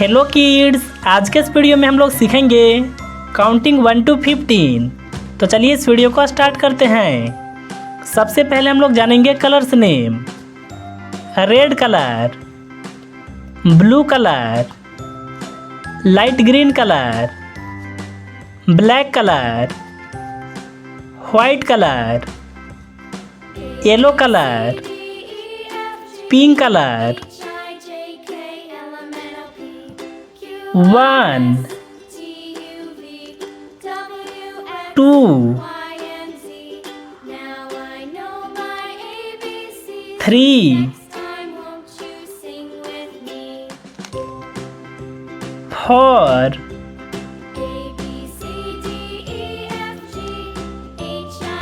Hello kids, आज के इस वीडियो में हम लोग सीखेंगे काउंटिंग 1 to 15। तो चलिए इस वीडियो को स्टार्ट करते हैं। सबसे पहले हम लोग जानेंगे colours name. Red colour, blue colour, light green colour, black colour, white colour, yellow colour, pink colour. 1 2 3 4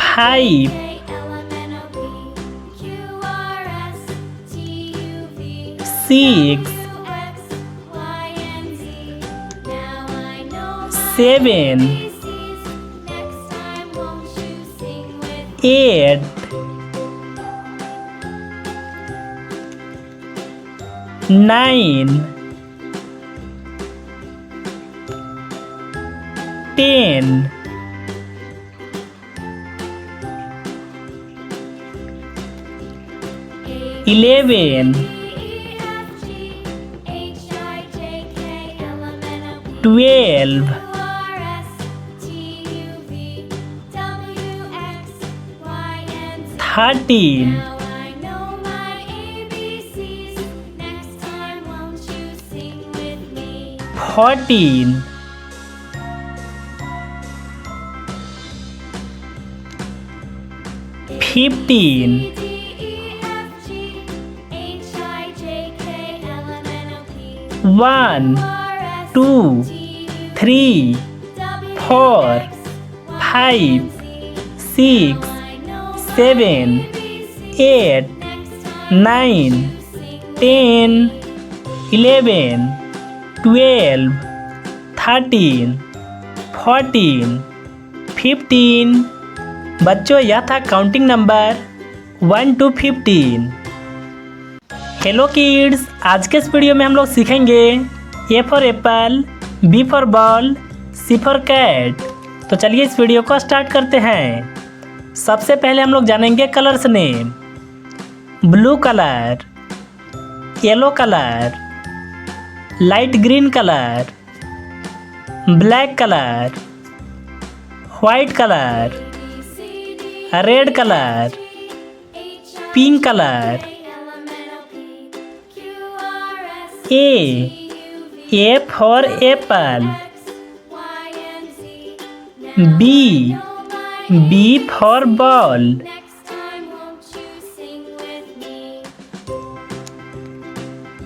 5 6 7 8 9 10 11 12 13 14 15 1 2 3 4 5 6 7 8 9 10 11 12 13 14 15। बच्चों, यह था counting number 1 to 15। Hello kids, आज के इस वीडियो में हम लोग सीखेंगे A for apple, B for ball, C for cat. तो चलिए इस वीडियो को स्टार्ट करते हैं। सबसे पहले हम लोग जानेंगे colours name. Blue colour, yellow colour, light green colour, black colour, white colour, red colour, pink colour. A for apple, B for ball,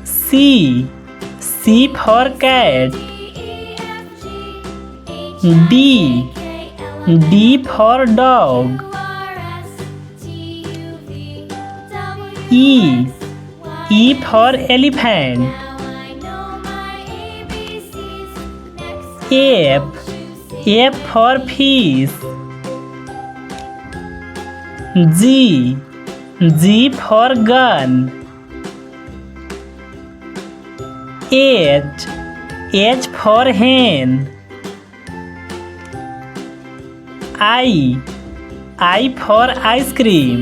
C for cat, D for dog, E for elephant, F for fish, G for gun, H for hen, I for ice cream,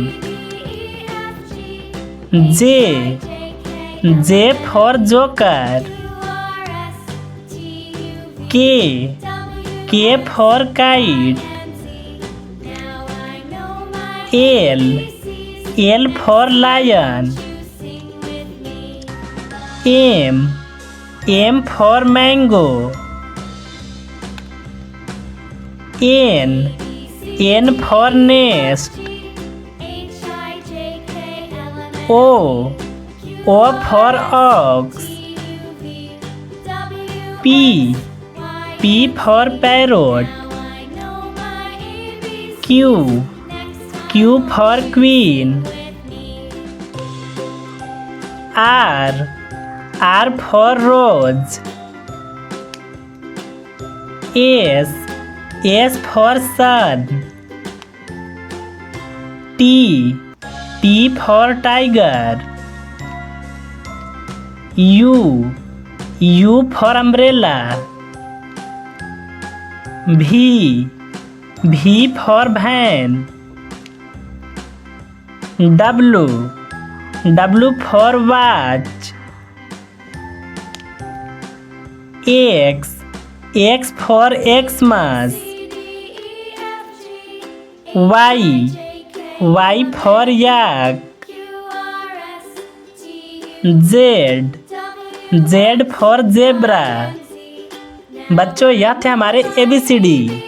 J for joker, K for kite, L for lion, M for mango, N for nest, O for ox, P for parrot, Q for queen, R for rose, S for sun, T for tiger, U for umbrella. V for van. W for watch. X for Xmas. Y for yak. Z for zebra। बच्चों यह थे हमारे ABCD।